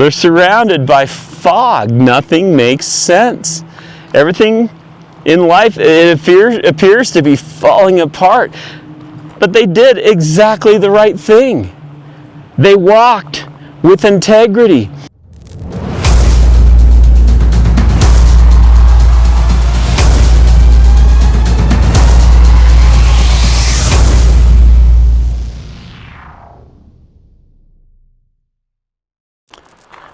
They're surrounded by fog. Nothing makes sense. Everything in life, it appears to be falling apart. But they did exactly the right thing. They walked with integrity.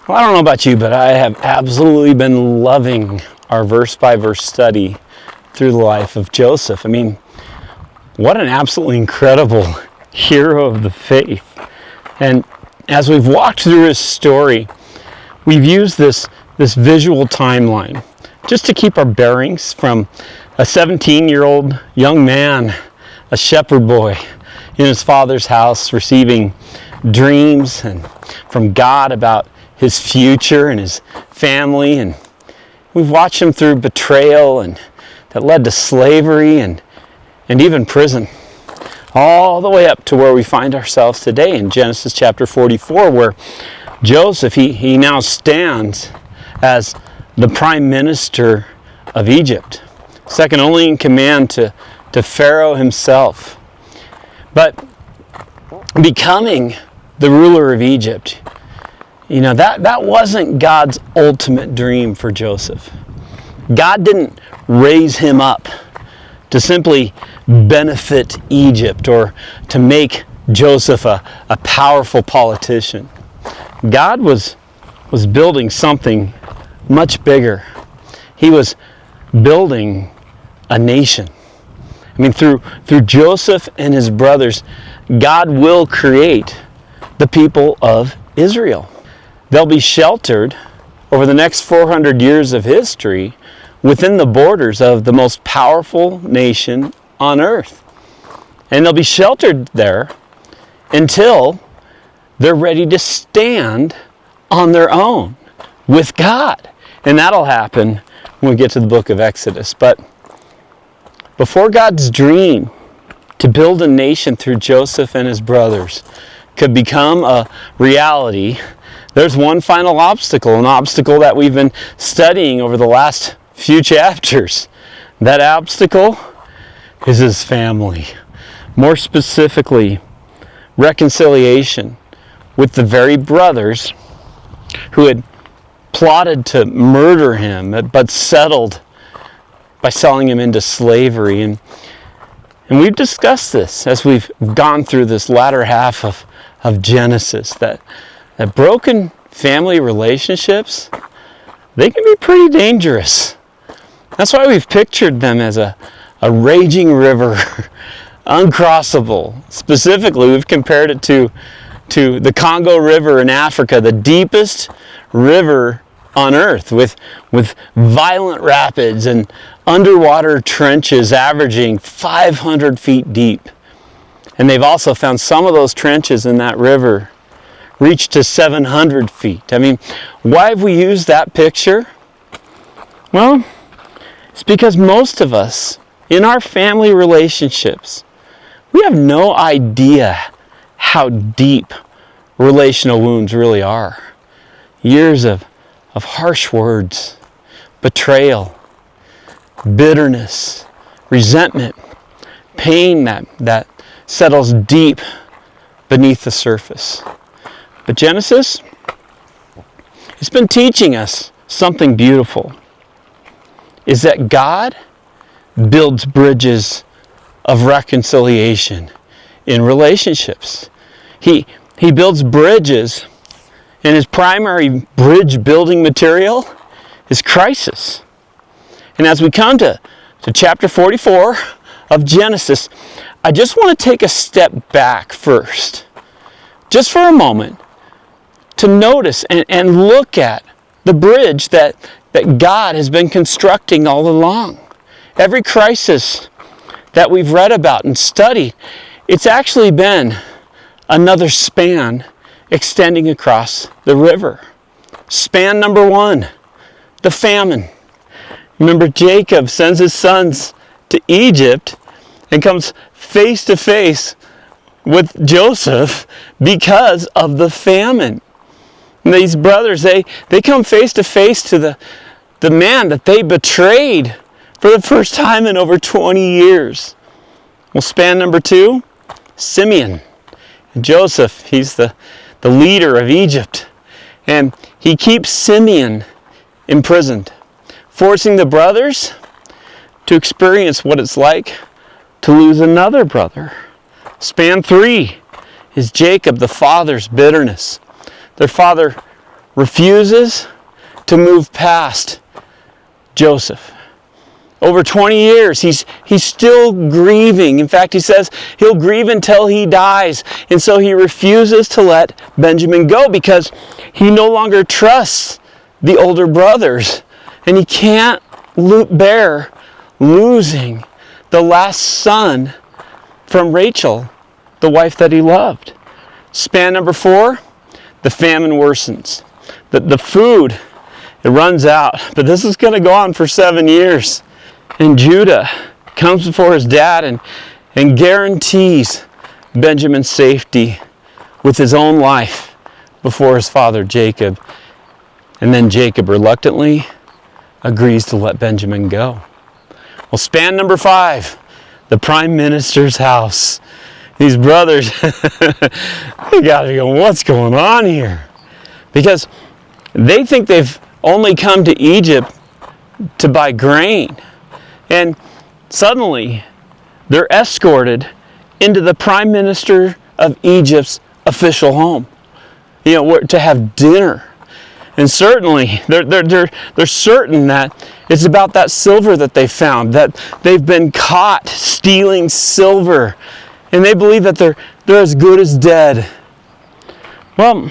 Well, I don't know about you, but I have absolutely been loving our verse-by-verse study through the life of Joseph. I mean, what an absolutely incredible hero of the faith. And as we've walked through his story, we've used this visual timeline just to keep our bearings from a 17-year-old young man, a shepherd boy in his father's house, receiving dreams and from God about his future and his family. And we've watched him through betrayal and that led to slavery and even prison, all the way up to where we find ourselves today in Genesis chapter 44, where Joseph, he now stands as the prime minister of Egypt, second only in command to Pharaoh himself. But becoming the ruler of Egypt, you know, that wasn't God's ultimate dream for Joseph. God didn't raise him up to simply benefit Egypt or to make Joseph a powerful politician. God was building something much bigger. He was building a nation. I mean, through Joseph and his brothers, God will create the people of Israel. They'll be sheltered over the next 400 years of history within the borders of the most powerful nation on earth. And they'll be sheltered there until they're ready to stand on their own with God. And that'll happen when we get to the book of Exodus. But before God's dream to build a nation through Joseph and his brothers could become a reality, there's one final obstacle, an obstacle that we've been studying over the last few chapters. That obstacle is his family. More specifically, reconciliation with the very brothers who had plotted to murder him, but settled by selling him into slavery. And we've discussed this as we've gone through this latter half of Genesis, that broken family relationships, they can be pretty dangerous. That's why we've pictured them as a raging river, uncrossable. Specifically, we've compared it to the Congo River in Africa, the deepest river on earth, with violent rapids and underwater trenches averaging 500 feet deep. And they've also found some of those trenches in that river reach to 700 feet. I mean, why have we used that picture? Well, it's because most of us, in our family relationships, we have no idea how deep relational wounds really are. Years of harsh words, betrayal, bitterness, resentment, pain that settles deep beneath the surface. But Genesis, it's been teaching us something beautiful, is that God builds bridges of reconciliation in relationships. He builds bridges, and his primary bridge building material is crisis. And as we come to chapter 44 of Genesis, I just want to take a step back first, just for a moment, to notice and look at the bridge that God has been constructing all along. Every crisis that we've read about and studied, it's actually been another span extending across the river. Span number one, the famine. Remember, Jacob sends his sons to Egypt and comes face to face with Joseph because of the famine. And these brothers, they come face to face to the man that they betrayed for the first time in over 20 years. Well, span number 2, Simeon. And Joseph, he's the leader of Egypt. And he keeps Simeon imprisoned, forcing the brothers to experience what it's like to lose another brother. Span 3 is Jacob, the father's bitterness. Their father refuses to move past Joseph. Over 20 years, he's still grieving. In fact, he says he'll grieve until he dies. And so he refuses to let Benjamin go because he no longer trusts the older brothers. And he can't bear losing the last son from Rachel, the wife that he loved. Span number 4, the famine worsens. The food, it runs out. But this is going to go on for 7 years. And Judah comes before his dad and guarantees Benjamin's safety with his own life before his father Jacob. And then Jacob reluctantly agrees to let Benjamin go. Well, span number 5, the prime minister's house. These brothers, they got to be going, what's going on here? Because they think they've only come to Egypt to buy grain. And suddenly, they're escorted into the prime minister of Egypt's official home, to have dinner. And certainly, they're certain that it's about that silver that they found, that they've been caught stealing silver. And they believe that they're as good as dead. Well,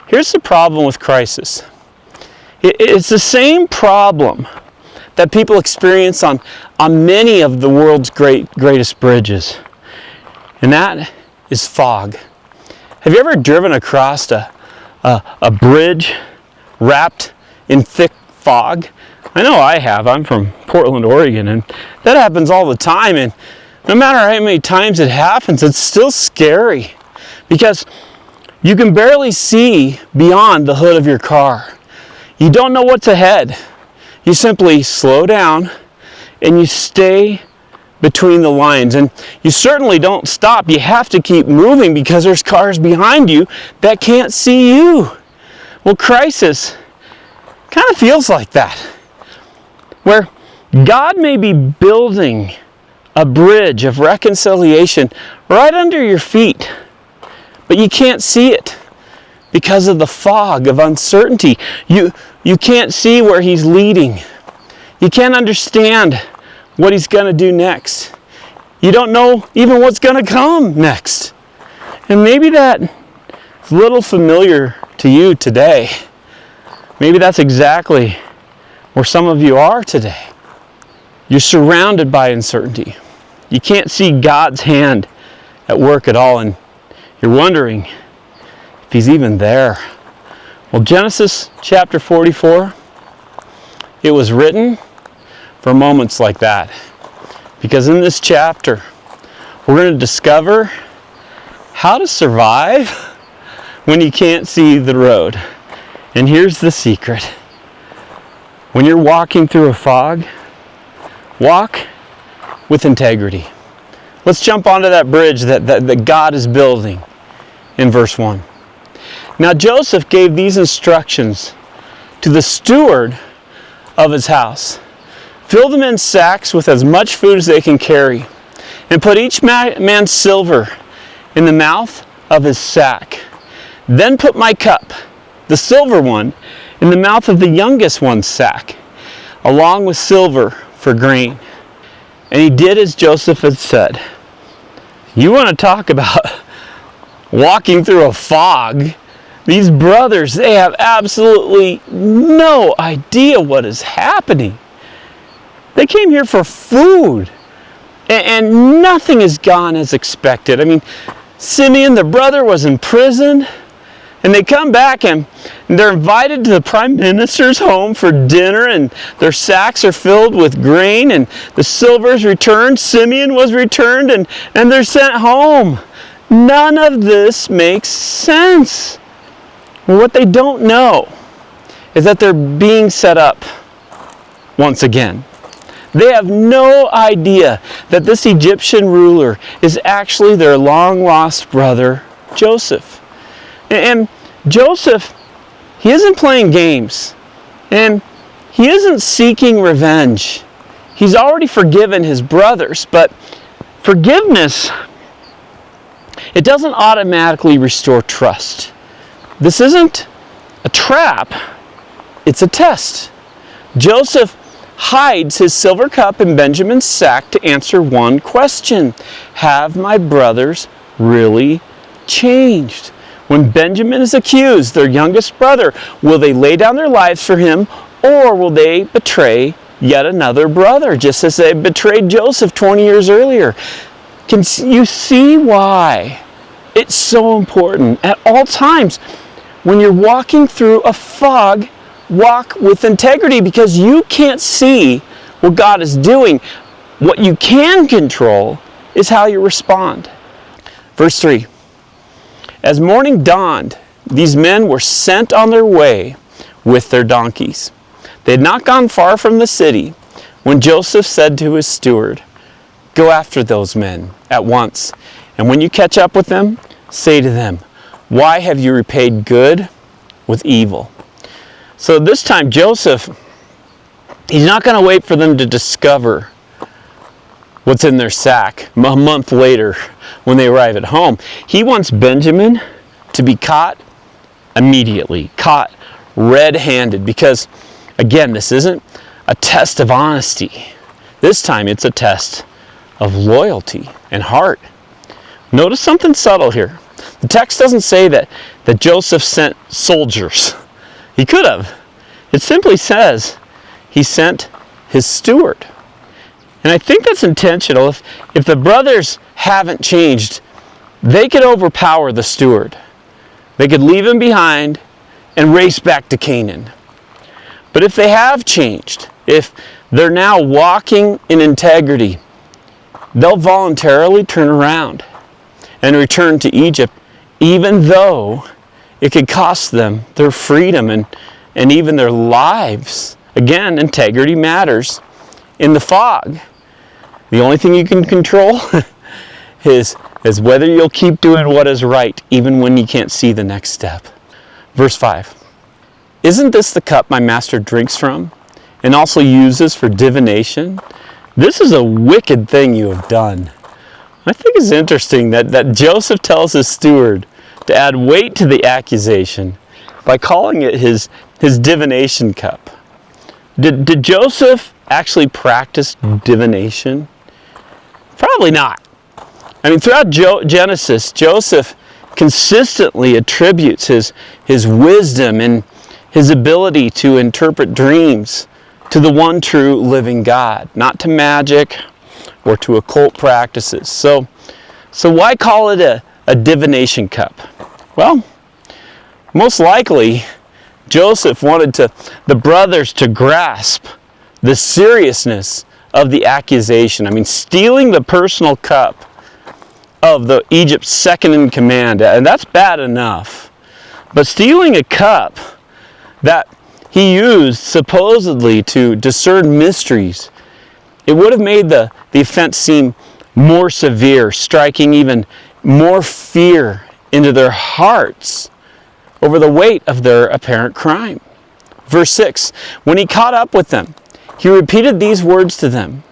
here's the problem with crisis. It's the same problem that people experience on many of the world's greatest bridges. And that is fog. Have you ever driven across a bridge wrapped in thick fog? I know I have. I'm from Portland, Oregon, and that happens all the time. And no matter how many times it happens, it's still scary because you can barely see beyond the hood of your car. You don't know what's ahead. You simply slow down and you stay between the lines. And you certainly don't stop. You have to keep moving because there's cars behind you that can't see you. Well, crisis kind of feels like that, where God may be building a bridge of reconciliation right under your feet, but you can't see it because of the fog of uncertainty. You can't see where he's leading. You can't understand what he's going to do next. You don't know even what's going to come next. And maybe that's a little familiar to you today. Maybe that's exactly where some of you are today. You're surrounded by uncertainty. You can't see God's hand at work at all, and you're wondering if he's even there. Well, Genesis chapter 44, it was written for moments like that. Because in this chapter, we're going to discover how to survive when you can't see the road. And here's the secret. When you're walking through a fog, walk with integrity. Let's jump onto that bridge that God is building in verse 1. Now Joseph gave these instructions to the steward of his house. Fill them in sacks with as much food as they can carry, and put each man's silver in the mouth of his sack. Then put my cup, the silver one, in the mouth of the youngest one's sack, along with silver for grain. And he did as Joseph had said. You want to talk about walking through a fog? These brothers, they have absolutely no idea what is happening. They came here for food, and nothing has gone as expected. I mean, Simeon, the brother, was in prison, and they come back and they're invited to the prime minister's home for dinner, and their sacks are filled with grain, and the silver's returned. Simeon was returned, and they're sent home. None of this makes sense. Well, what they don't know is that they're being set up once again. They have no idea that this Egyptian ruler is actually their long-lost brother, Joseph. And Joseph, he isn't playing games. And he isn't seeking revenge. He's already forgiven his brothers, but forgiveness, it doesn't automatically restore trust. This isn't a trap, it's a test. Joseph hides his silver cup in Benjamin's sack to answer one question. Have my brothers really changed? When Benjamin is accused, their youngest brother, will they lay down their lives for him, or will they betray yet another brother, just as they betrayed Joseph 20 years earlier? Can you see why it's so important at all times? When you're walking through a fog, walk with integrity, because you can't see what God is doing. What you can control is how you respond. Verse 3. As morning dawned, these men were sent on their way with their donkeys. They had not gone far from the city when Joseph said to his steward, "Go after those men at once, and when you catch up with them, say to them, 'Why have you repaid good with evil?'" So this time Joseph, he's not going to wait for them to discover what's in their sack a month later when they arrive at home. He wants Benjamin to be caught immediately, caught red-handed, because again, this isn't a test of honesty. This time it's a test of loyalty and heart. Notice something subtle here. The text doesn't say that Joseph sent soldiers. He could have. It simply says he sent his steward. And I think that's intentional. If the brothers haven't changed, they could overpower the steward. They could leave him behind and race back to Canaan. But if they have changed, if they're now walking in integrity, they'll voluntarily turn around and return to Egypt, even though it could cost them their freedom and even their lives. Again, integrity matters in the fog. The only thing you can control is whether you'll keep doing what is right, even when you can't see the next step. Verse 5. Isn't this the cup my master drinks from and also uses for divination? This is a wicked thing you have done. I think it's interesting that Joseph tells his steward to add weight to the accusation by calling it his divination cup. Did Joseph actually practice divination? Probably not. I mean, throughout Genesis, Joseph consistently attributes his wisdom and his ability to interpret dreams to the one true living God, not to magic or to occult practices. So why call it a divination cup? Well, most likely Joseph wanted the brothers to grasp the seriousness of the accusation. I mean, stealing the personal cup of Egypt's second in command, and that's bad enough. But stealing a cup that he used supposedly to discern mysteries, it would have made the offense seem more severe, striking even more fear into their hearts over the weight of their apparent crime. Verse 6, when he caught up with them, he repeated these words to them.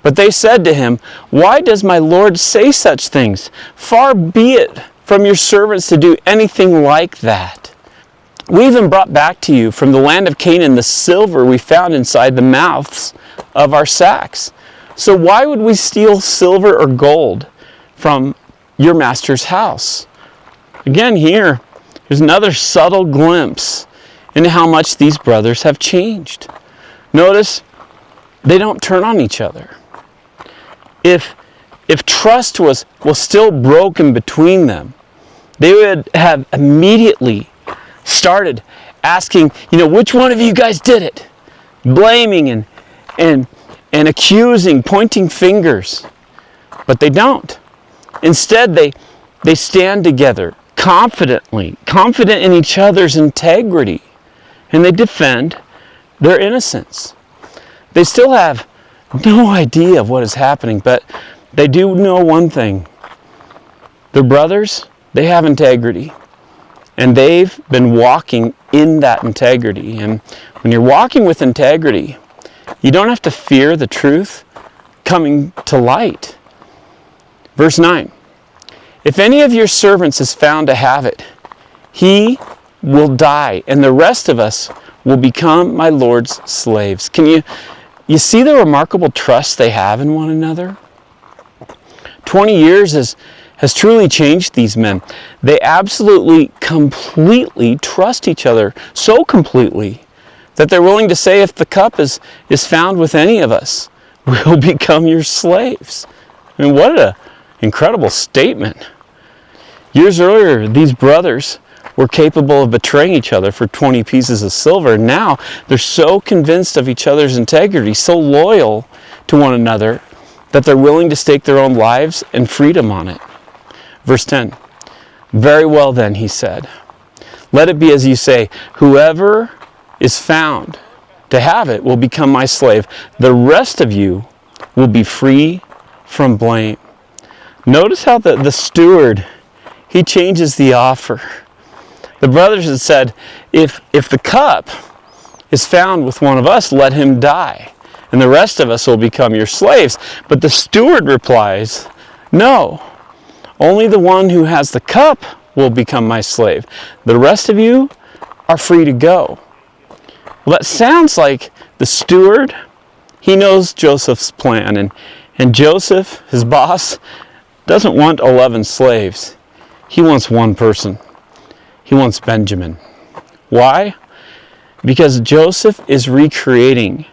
But they said to him, "Why does my Lord say such things? Far be it from your servants to do anything like that. We even brought back to you from the land of Canaan the silver we found inside the mouths of our sacks. So why would we steal silver or gold from your master's house?" Again, here's another subtle glimpse into how much these brothers have changed. Notice, they don't turn on each other. If trust was still broken between them, they would have immediately started asking, which one of you guys did it? Blaming and accusing, pointing fingers. But they don't. Instead, they stand together confident in each other's integrity, and they defend their innocence. They still have no idea of what is happening, but they do know one thing. Their brothers, they have integrity, and they've been walking in that integrity. And when you're walking with integrity, you don't have to fear the truth coming to light. Verse 9, if any of your servants is found to have it, he will die, and the rest of us will become my Lord's slaves. Can you see the remarkable trust they have in one another? 20 years has truly changed these men. They absolutely, completely trust each other, so completely that they're willing to say, if the cup is found with any of us, we'll become your slaves. I mean, what an incredible statement. Years earlier, these brothers were capable of betraying each other for 20 pieces of silver. Now, they're so convinced of each other's integrity, so loyal to one another, that they're willing to stake their own lives and freedom on it. Verse 10, very well then, he said, let it be as you say, whoever is found to have it will become my slave. The rest of you will be free from blame. Notice how the steward, he changes the offer. The brothers had said, if the cup is found with one of us, let him die, and the rest of us will become your slaves. But the steward replies, no, only the one who has the cup will become my slave. The rest of you are free to go. Well, that sounds like the steward, he knows Joseph's plan, and Joseph, his boss, doesn't want 11 slaves. He wants one person. He wants Benjamin. Why? Because Joseph is recreating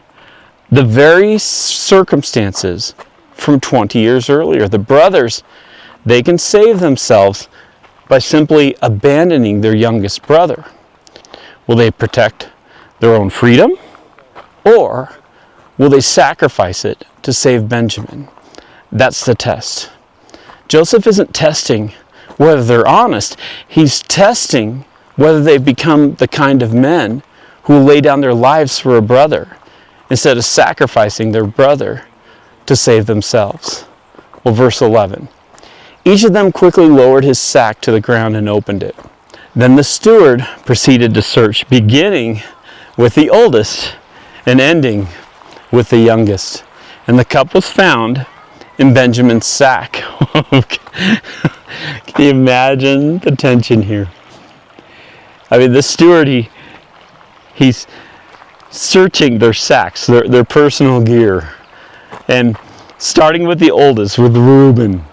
the very circumstances from 20 years earlier. The brothers, they can save themselves by simply abandoning their youngest brother. Will they protect their own freedom, or will they sacrifice it to save Benjamin? That's the test. Joseph isn't testing whether they're honest. He's testing whether they've become the kind of men who will lay down their lives for a brother instead of sacrificing their brother to save themselves. Well, verse 11. Each of them quickly lowered his sack to the ground and opened it. Then the steward proceeded to search, beginning with the oldest and ending with the youngest. And the cup was found in Benjamin's sack. Can you imagine the tension here? I mean, the steward, he's searching their sacks, their personal gear, and starting with the oldest, with Reuben,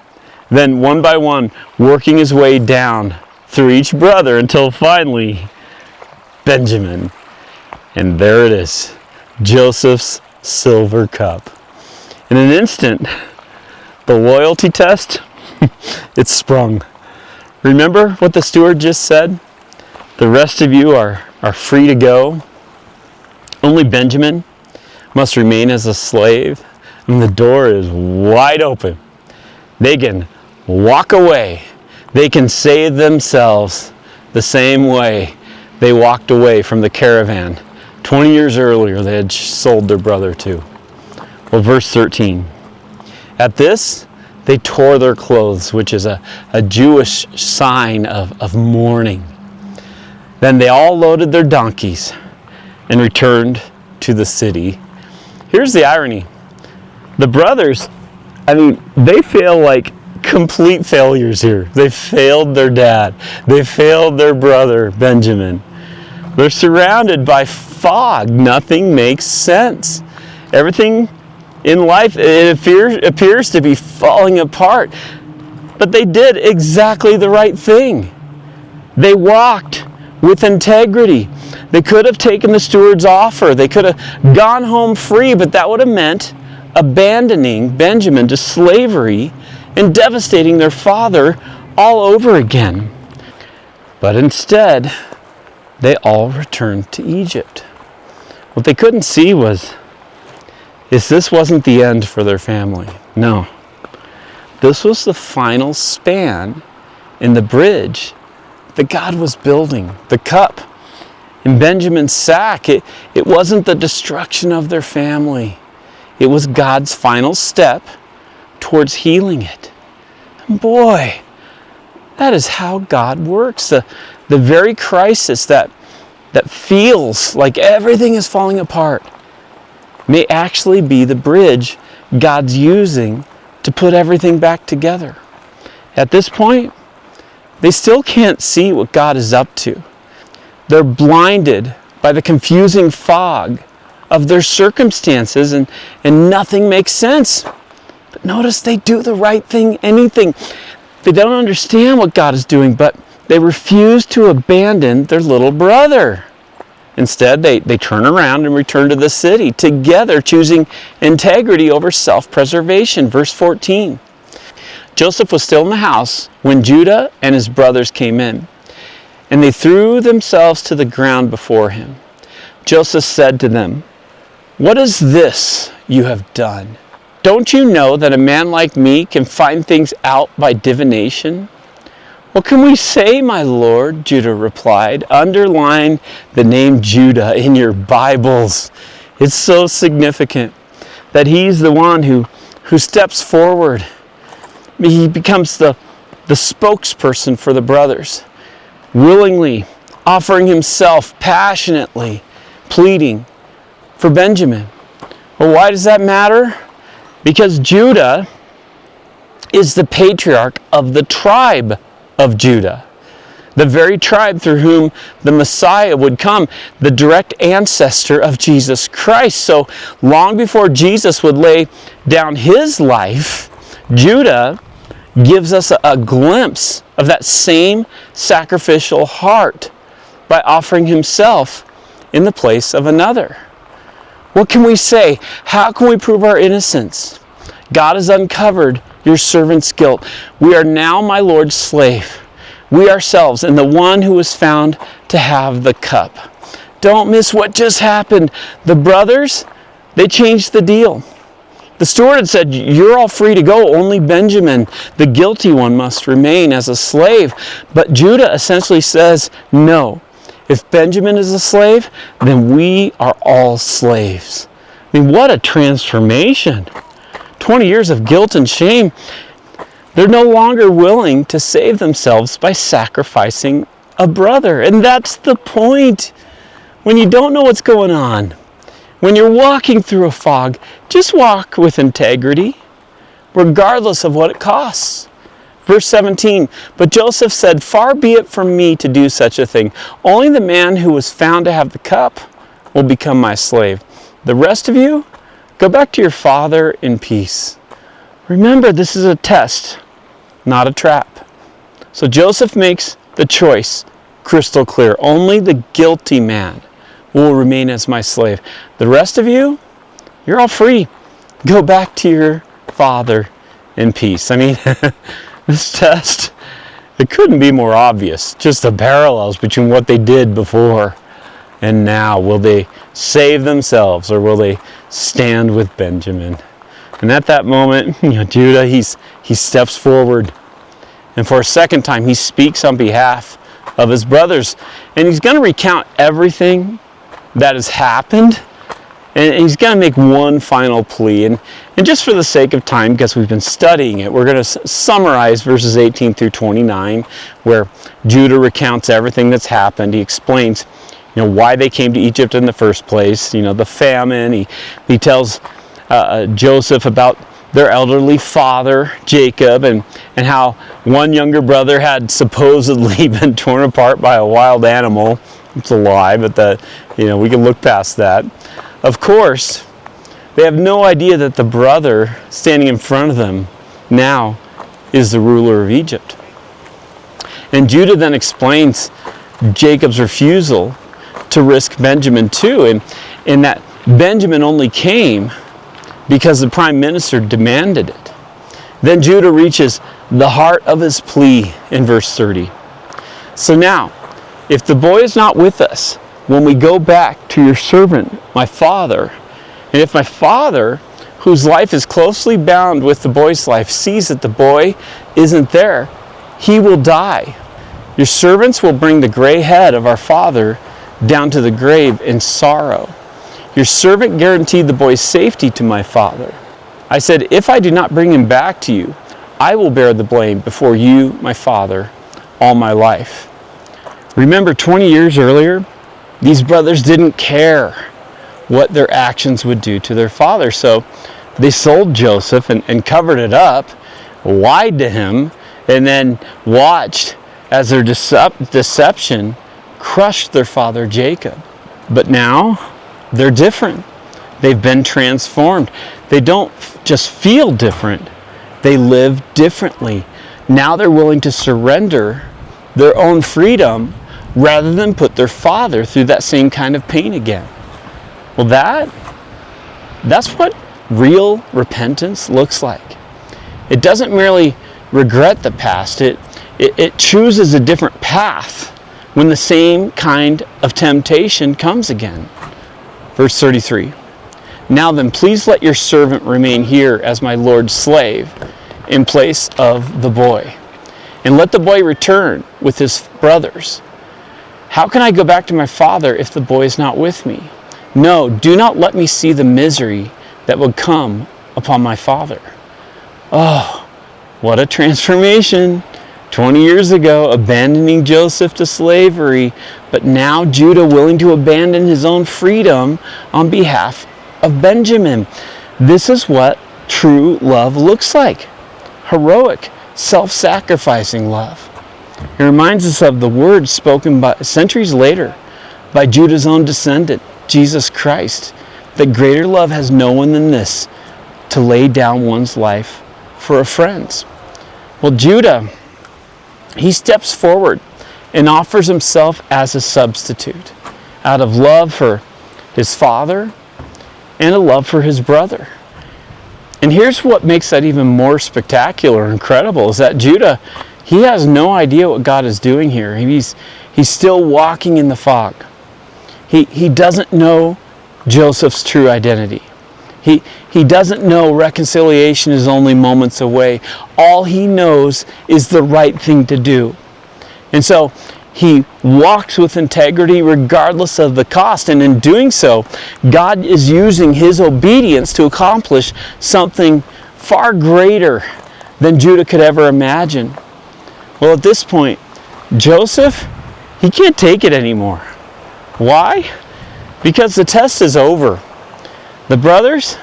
then one by one working his way down through each brother until finally Benjamin. And there it is, Joseph's silver cup. In an instant, the loyalty test, it's sprung. Remember what the steward just said? The rest of you are free to go. Only Benjamin must remain as a slave, and the door is wide open. They can walk away. They can save themselves the same way they walked away from the caravan 20 years earlier they had sold their brother to. Well, verse 13. At this, they tore their clothes, which is a Jewish sign of mourning. Then they all loaded their donkeys and returned to the city. Here's the irony. The brothers, they feel like complete failures here. They failed their dad. They failed their brother, Benjamin. They're surrounded by fog. Nothing makes sense. Everything in life, it appears to be falling apart. But they did exactly the right thing. They walked with integrity. They could have taken the steward's offer. They could have gone home free, but that would have meant abandoning Benjamin to slavery and devastating their father all over again. But instead, they all returned to Egypt. What they couldn't see was this wasn't the end for their family. No. This was the final span in the bridge that God was building. The cup in Benjamin's sack, it wasn't the destruction of their family. It was God's final step towards healing it. And boy, that is how God works. The very crisis that feels like everything is falling apart may actually be the bridge God's using to put everything back together. At this point, they still can't see what God is up to. They're blinded by the confusing fog of their circumstances, and nothing makes sense. But notice they do the right thing, anything. They don't understand what God is doing, but they refuse to abandon their little brother. Instead, they turn around and return to the city, together choosing integrity over self-preservation. Verse 14. Joseph was still in the house when Judah and his brothers came in, and they threw themselves to the ground before him. Joseph said to them, "What is this you have done? Don't you know that a man like me can find things out by divination?" "What can we say, my lord?" Judah replied. Underline the name Judah in your Bibles. It's so significant that he's the one who steps forward. He becomes the spokesperson for the brothers, willingly offering himself passionately, pleading for Benjamin. Well, why does that matter? Because Judah is the patriarch of the tribe of Judah, the very tribe through whom the Messiah would come, the direct ancestor of Jesus Christ. So long before Jesus would lay down his life, Judah gives us a glimpse of that same sacrificial heart by offering himself in the place of another. What can we say? How can we prove our innocence? God has uncovered your servant's guilt. We are now my Lord's slave, we ourselves, and the one who was found to have the cup. Don't miss what just happened. The brothers, they changed the deal. The steward had said, "You're all free to go. Only Benjamin, the guilty one, must remain as a slave." But Judah essentially says, no. If Benjamin is a slave, then we are all slaves. I mean, what a transformation. 20 years of guilt and shame. They're no longer willing to save themselves by sacrificing a brother. And that's the point. When you don't know what's going on, when you're walking through a fog, just walk with integrity, regardless of what it costs. Verse 17, but Joseph said, "Far be it from me to do such a thing. Only the man who was found to have the cup will become my slave. The rest of you, go back to your father in peace." Remember, this is a test, not a trap. So Joseph makes the choice crystal clear. Only the guilty man will remain as my slave. The rest of you, you're all free. Go back to your father in peace. I mean, this test, it couldn't be more obvious. Just the parallels between what they did before and now. Will they save themselves, or will they stand with Benjamin? And at that moment, Judah, he steps forward. And for a second time, he speaks on behalf of his brothers. And he's going to recount everything that has happened. And he's going to make one final plea. And just for the sake of time, because we've been studying it, we're going to summarize verses 18 through 29, where Judah recounts everything that's happened. He explains, why they came to Egypt in the first place, the famine. He tells Joseph about their elderly father, Jacob, and how one younger brother had supposedly been torn apart by a wild animal. It's a lie, but we can look past that. Of course, they have no idea that the brother standing in front of them now is the ruler of Egypt. And Judah then explains Jacob's refusal to risk Benjamin too, and that Benjamin only came because the prime minister demanded it. Then Judah reaches the heart of his plea in verse 30. So now, if the boy is not with us when we go back to your servant, my father, and if my father, whose life is closely bound with the boy's life, sees that the boy isn't there, he will die. Your servants will bring the gray head of our father down to the grave in sorrow. Your servant guaranteed the boy's safety to my father. I said, if I do not bring him back to you, I will bear the blame before you, my father, all my life. Remember, 20 years earlier, these brothers didn't care what their actions would do to their father. So they sold Joseph and covered it up, lied to him, and then watched as their deception crushed their father Jacob. But now they're different. They've been transformed. They don't just feel different, they live differently. Now they're willing to surrender their own freedom rather than put their father through that same kind of pain again. Well, that's what real repentance looks like. It doesn't merely regret the past, it chooses a different path when the same kind of temptation comes again. Verse 33. Now then, please let your servant remain here as my Lord's slave in place of the boy. And let the boy return with his brothers. How can I go back to my father if the boy is not with me? No, do not let me see the misery that would come upon my father. Oh, what a transformation. 20 years ago, abandoning Joseph to slavery, but now Judah willing to abandon his own freedom on behalf of Benjamin. This is what true love looks like. Heroic, self-sacrificing love. It reminds us of the words spoken centuries later by Judah's own descendant, Jesus Christ, that greater love has no one than this, to lay down one's life for a friend's. Well, Judah, he steps forward and offers himself as a substitute out of love for his father and a love for his brother. And here's what makes that even more spectacular and incredible, is that Judah, he has no idea what God is doing here. He's still walking in the fog. He doesn't know Joseph's true identity. He doesn't know reconciliation is only moments away. All he knows is the right thing to do. And so he walks with integrity regardless of the cost. And in doing so, God is using his obedience to accomplish something far greater than Judah could ever imagine. Well, at this point, Joseph, he can't take it anymore. Why? Because the test is over. The brothers,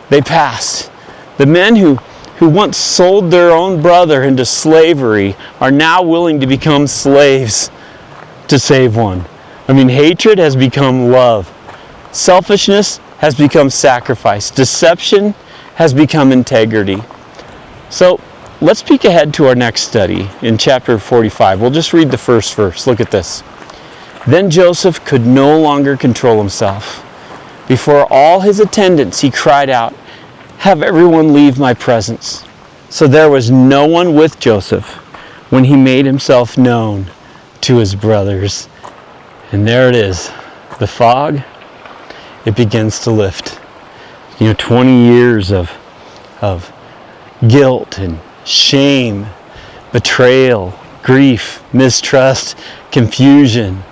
they passed. The men who once sold their own brother into slavery are now willing to become slaves to save one. I mean, hatred has become love. Selfishness has become sacrifice. Deception has become integrity. So let's peek ahead to our next study in chapter 45. We'll just read the first verse. Look at this. Then Joseph could no longer control himself. Before all his attendants, he cried out, "Have everyone leave my presence." So there was no one with Joseph when he made himself known to his brothers. And there it is. The fog, it begins to lift. 20 years of guilt and shame, betrayal, grief, mistrust, confusion,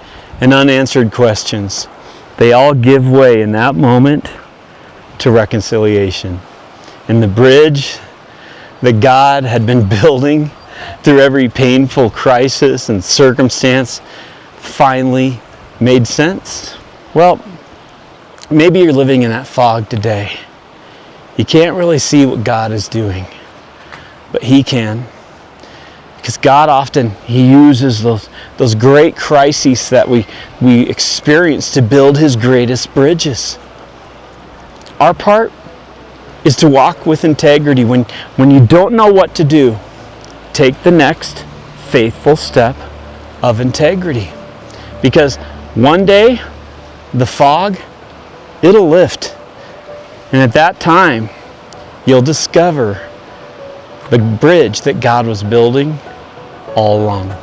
and unanswered questions. They all give way in that moment to reconciliation. And the bridge that God had been building through every painful crisis and circumstance finally made sense. Well, maybe you're living in that fog today. You can't really see what God is doing, but He can. Because God often, He uses those great crises that we experience to build His greatest bridges. Our part is to walk with integrity. When you don't know what to do, take the next faithful step of integrity. Because one day, the fog, it'll lift. And at that time, you'll discover the bridge that God was building all along.